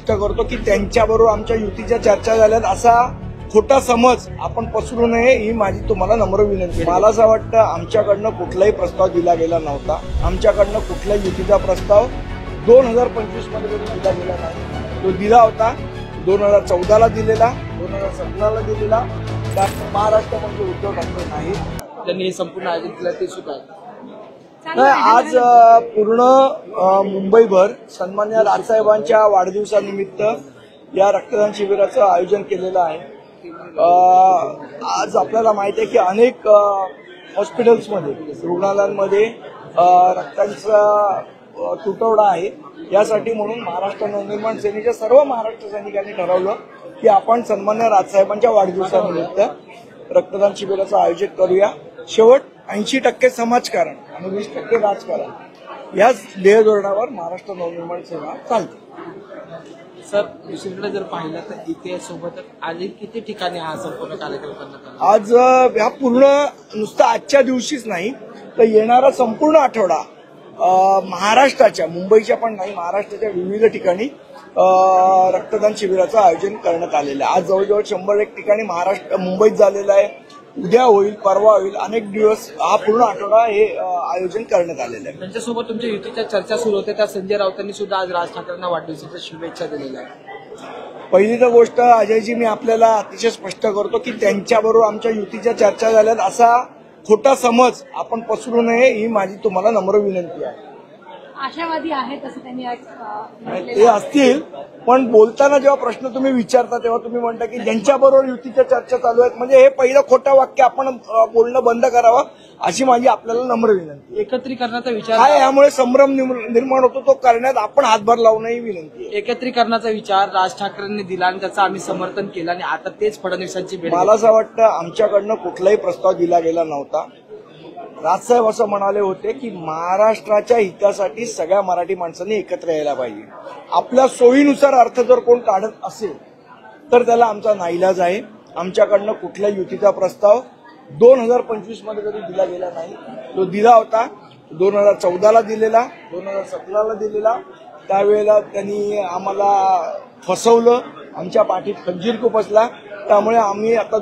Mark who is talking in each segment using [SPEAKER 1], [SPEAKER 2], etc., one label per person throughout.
[SPEAKER 1] स्पष्ट करतो की त्यांच्याबरोबर आमच्या युतीच्या चर्चा झाल्यात असा खोटा समज आपण पसरू नये ही माझी तुम्हाला नम्र विनंती। मला असं वाटतं आमच्याकडनं कुठलाही प्रस्ताव दिला गेला नव्हता। आमच्याकडनं कुठलाही युतीचा प्रस्ताव 2025 मध्ये दिला गेला नाही। तो दिला होता 2014ला दिलेला, 2017ला दिलेला। महाराष्ट्र म्हणजे उद्धव ठाकरे नाही,
[SPEAKER 2] त्यांनी हे संपूर्ण आयोजन केलं ते सुद्धा आहे।
[SPEAKER 1] आज पूर्ण मुंबईभर सन्मान्य राजसाहेबांच्या वाढदिवसानिमित्त या रक्तदान शिबिराचं आयोजन केलेलं आहे। आज आपल्याला माहिती आहे की अनेक हॉस्पिटल्समध्ये, रुग्णालयांमध्ये रक्ताचा तुटवडा आहे। यासाठी म्हणून महाराष्ट्र नवनिर्माण सेनेच्या सर्व महाराष्ट्र सैनिकांनी ठरवलं की आपण सन्मान्य राजसाहेबांच्या वाढदिवसानिमित्त रक्तदान शिबिराचं आयोजन करूया। शेवट 80% समाजकारण आणि 20% राजकारण याच ध्येय धोरणावर महाराष्ट्र नवनिर्माण सेना चालते।
[SPEAKER 2] सर, दुसरीकडे जर पाहिलं तर इथे सोबतच आज किती ठिकाणी हा संपूर्ण कार्यक्रम करण्यात आला?
[SPEAKER 1] आज ह्या पूर्ण नुसतं आजच्या दिवशीच नाही तर येणारा संपूर्ण आठवडा महाराष्ट्राच्या, मुंबईच्या पण नाही, महाराष्ट्राच्या विविध ठिकाणी रक्तदान शिबिराचं आयोजन करण्यात आलेलं आहे। आज जवळजवळ 101 ठिकाणी मुंबईत झालेलं आहे। उद्या होईल, परवा होईल, अनेक दिवस हा पूर्ण आठवडा हे आयोजन करण्यात आलेलं आहे।
[SPEAKER 2] त्यांच्यासोबत तुमच्या युतीच्या चर्चा सुरू होत्या, त्या संजय राऊतांनी सुद्धा आज राज ठाकरेंना वाढदिवसाच्या शुभेच्छा दिलेल्या आहेत।
[SPEAKER 1] पहिली तर गोष्ट अजयजी, मी आपल्याला अतिशय स्पष्ट करतो की त्यांच्याबरोबर आमच्या युतीच्या चर्चा झाल्यात असा खोटा समज आपण पसरू नये ही माझी तुम्हाला नम्र विनंती आहे।
[SPEAKER 3] आशावादी आहेत असं त्यांनी
[SPEAKER 1] ते असतील, पण बोलताना जेव्हा प्रश्न तुम्ही विचारता तेव्हा तुम्ही म्हणता की ज्यांच्याबरोबर युतीच्या चर्चा चालू आहेत, म्हणजे हे पहिलं खोटं वाक्य आपण बोलणं बंद करावं अशी माझी आपल्याला नम्र विनंती।
[SPEAKER 2] एकत्रीकरणाचा विचार
[SPEAKER 1] काय यामुळे संभ्रम निर्माण होतो तो करण्यात आपण हातभार लावू नये विनंती आहे।
[SPEAKER 2] एकत्रीकरणाचा विचार राज ठाकरेंनी दिला आणि त्याचं आम्ही समर्थन केलं आणि आता तेच फडणवीसांची भेट।
[SPEAKER 1] मला असं वाटतं आमच्याकडनं कुठलाही प्रस्ताव दिला गेला नव्हता। राजसाहेब असं म्हणाले होते की महाराष्ट्राच्या हितासाठी सगळ्या मराठी माणसांनी एकत्र यायला पाहिजे। आपल्या सोयीनुसार अर्थ जर कोण काढत असेल तर त्याला आमचा नाईलाज आहे। आमच्याकडनं कुठल्या युतीचा प्रस्ताव 2025 मध्ये कधी दिला गेला नाही। तो दिला होता 2014ला दिलेला, 2017ला दिलेला। त्यावेळेला त्यांनी आम्हाला फसवलं, आमच्या पाठीत खंजीर खुपसला। त्यामुळे आम्ही आता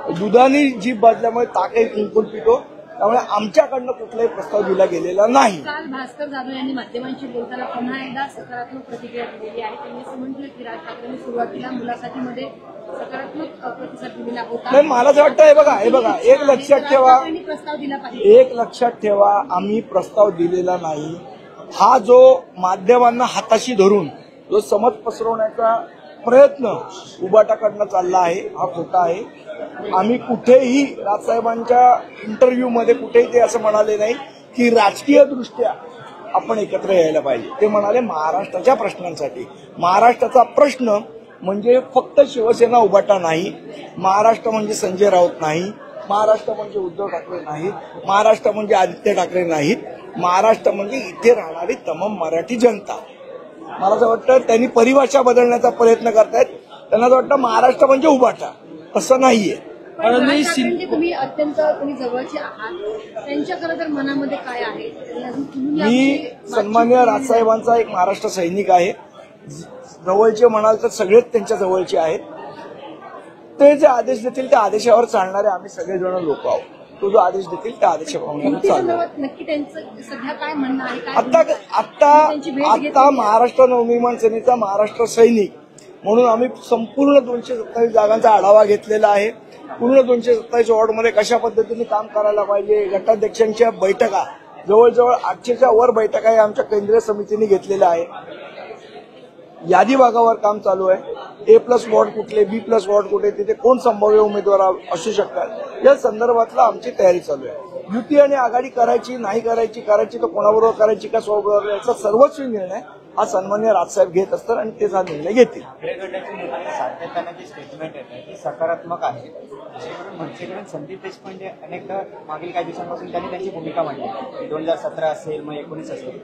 [SPEAKER 1] दुधाने जीभ बाजल्यामुळे ताकही कुंकून पितो। त्यामुळे आमच्याकडनं कुठलाही प्रस्ताव दिला गेलेला नाही।
[SPEAKER 3] काल भास्कर जाधव यांनी माध्यमांशी बोलताना पुन्हा एकदा सकारात्मक प्रतिक्रिया दिलेली आहे। त्यांनी असं म्हटलं की राज ठाकरेंनी सुरुवातीला मुलाखतीमध्ये सकारात्मक प्रतिसाद दिलेला होता।
[SPEAKER 1] नाही, मला असं वाटतं हे बघा एक लक्षात ठेवा,
[SPEAKER 3] प्रस्ताव दिला पाहिजे।
[SPEAKER 1] एक लक्षात ठेवा, आम्ही प्रस्ताव दिलेला नाही। हा जो माध्यमांना हाताशी धरून जो समज पसरवण्याचा प्रयत्न उबाटाकडनं चालला आहे हा खोटा आहे। आम्ही कुठेही राजसाहेबांच्या इंटरव्ह्यूमध्ये कुठेही ते असं म्हणाले नाही की राजकीय दृष्ट्या आपण एकत्र यायला पाहिजे। ते म्हणाले महाराष्ट्राच्या प्रश्नांसाठी। महाराष्ट्राचा प्रश्न म्हणजे फक्त शिवसेना उबाटा नाही, महाराष्ट्र म्हणजे संजय राऊत नाही, महाराष्ट्र म्हणजे उद्धव ठाकरे नाहीत, महाराष्ट्र म्हणजे आदित्य ठाकरे नाहीत, महाराष्ट्र म्हणजे इथे राहणारी तमाम मराठी जनता। मला असं वाटतं त्यांनी परिभाषा बदलण्याचा प्रयत्न करतायत। त्यांना असं वाटतं महाराष्ट्र म्हणजे उबाटा, तसं नाहीये।
[SPEAKER 3] तुम्ही अत्यंत जवळचे आहात, त्यांच्या खरं तर मनामध्ये काय आहे?
[SPEAKER 1] मी सन्मान्य राजसाहेबांचा एक महाराष्ट्र सैनिक आहे। जवळचे म्हणाल तर सगळेच त्यांच्या जवळचे आहेत। ते जे आदेश देतील त्या आदेशावर चालणारे आम्ही सगळेजण लोक आहोत। तो जो आदेश देतील त्या आदेशाप्रमाणे चालू।
[SPEAKER 3] नक्की त्यांचं सध्या काय म्हणणं आहे?
[SPEAKER 1] आता महाराष्ट्र नवनिर्माण सेनेचा महाराष्ट्र सैनिक म्हणून आम्ही संपूर्ण 227 जागांचा आढावा घेतलेला आहे। पूर्ण 227 वॉर्डमध्ये कशा पद्धतीने काम करायला पाहिजे, गटाध्यक्षांच्या बैठका जवळजवळ 800च्या वर बैठका या आमच्या केंद्रीय समितीने घेतलेल्या आहे। यादी भागावर काम चालू आहे। A+ वॉर्ड कुठले, B+ वॉर्ड कुठे, तिथे कोण संभाव्य उमेदवार असू शकतात या संदर्भातला आमची तयारी चालू आहे। युती आणि आघाडी करायची नाही करायची तर कोणाबरोबर करायची का स्वबरोबर याचा सर्वस्वी निर्णय हा सन्मान्य राजसाहेब घेत असतात आणि तेच हा निर्णय घेतील।
[SPEAKER 4] सातत्याने जी स्टेटमेंट येते ती सकारात्मक आहे। मनसेकडून संदीप देशपांडे अनेकदा मागील काही दिवसांपासून त्यांनी त्यांची भूमिका मांडली। 2017 असेल, मग 19 असेल।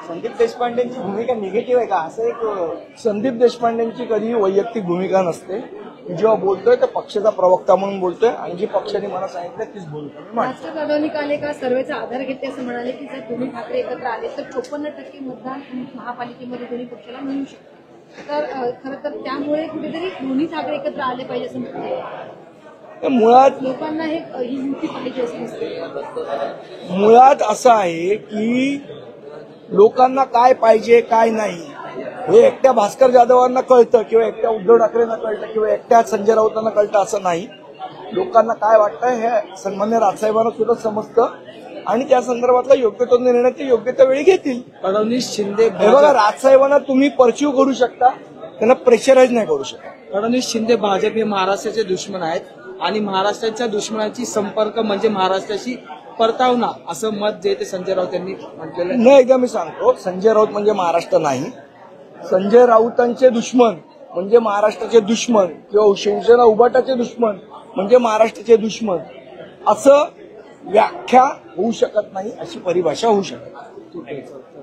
[SPEAKER 4] संदीप देशपांडेंची भूमिका निगेटिव्ह आहे का? असं एक
[SPEAKER 1] संदीप देशपांडेंची कधी वैयक्तिक भूमिका नसते। जेव्हा बोलतोय तर पक्षाचा प्रवक्ता म्हणून बोलतोय आणि जी पक्षाने मला सांगितलं तीच भूमिका मी मांडतो।
[SPEAKER 3] भास्कर जाधवनी काल एका सर्वेचा आधार घेतले असं म्हणाले की जर दोन्ही ठाकरे एकत्र आले तर 54% मतदान महापालिकेमध्ये दोन्ही पक्षाला मिळू शकतं। तर खरं तर त्यामुळे कुठेतरी दोन्ही ठाकरे एकत्र आले पाहिजे असं म्हणतात.
[SPEAKER 1] तर मुळात
[SPEAKER 3] लोकांना ही युती पाहिजे असं दिसतं.
[SPEAKER 1] मुळात असं आहे की लोकांना काय पाहिजे काय नाही हे एकट्या भास्कर जाधवांना कळतं किंवा एकट्या उद्धव ठाकरेंना कळतं किंवा एकट्या संजय राऊतांना कळतं असं नाही. लोकांना काय वाटतं हे सन्मान्य राजसाहेबांना सुद्धा समजतं आणि त्या संदर्भातला योग्य तो निर्णय ते योग्य त्या वेळी घेतील.
[SPEAKER 2] फडणवीस शिंदे
[SPEAKER 1] हे बघा, राजसाहेबांना तुम्ही परचिव करू शकता, त्यांना प्रेशराईज नाही करू शकता.
[SPEAKER 2] फडणवीस शिंदे भाजप हे महाराष्ट्राचे दुश्मन आहेत आणि महाराष्ट्राच्या दुश्मनाची संपर्क म्हणजे महाराष्ट्राशी परतावना असं मत जे ते संजय राऊत यांनी म्हटलेलं आहे.
[SPEAKER 1] नाही, एकदा मी सांगतो, संजय राऊत म्हणजे महाराष्ट्र नाही. संजय राऊतांचे दुश्मन म्हणजे महाराष्ट्राचे दुश्मन किंवा शिवसेना उभाटाचे दुश्मन म्हणजे महाराष्ट्राचे दुश्मन असं व्याख्या होऊ शकत नाही, अशी परिभाषा होऊ शकत नाही.
[SPEAKER 2] ठीक आहे, सर.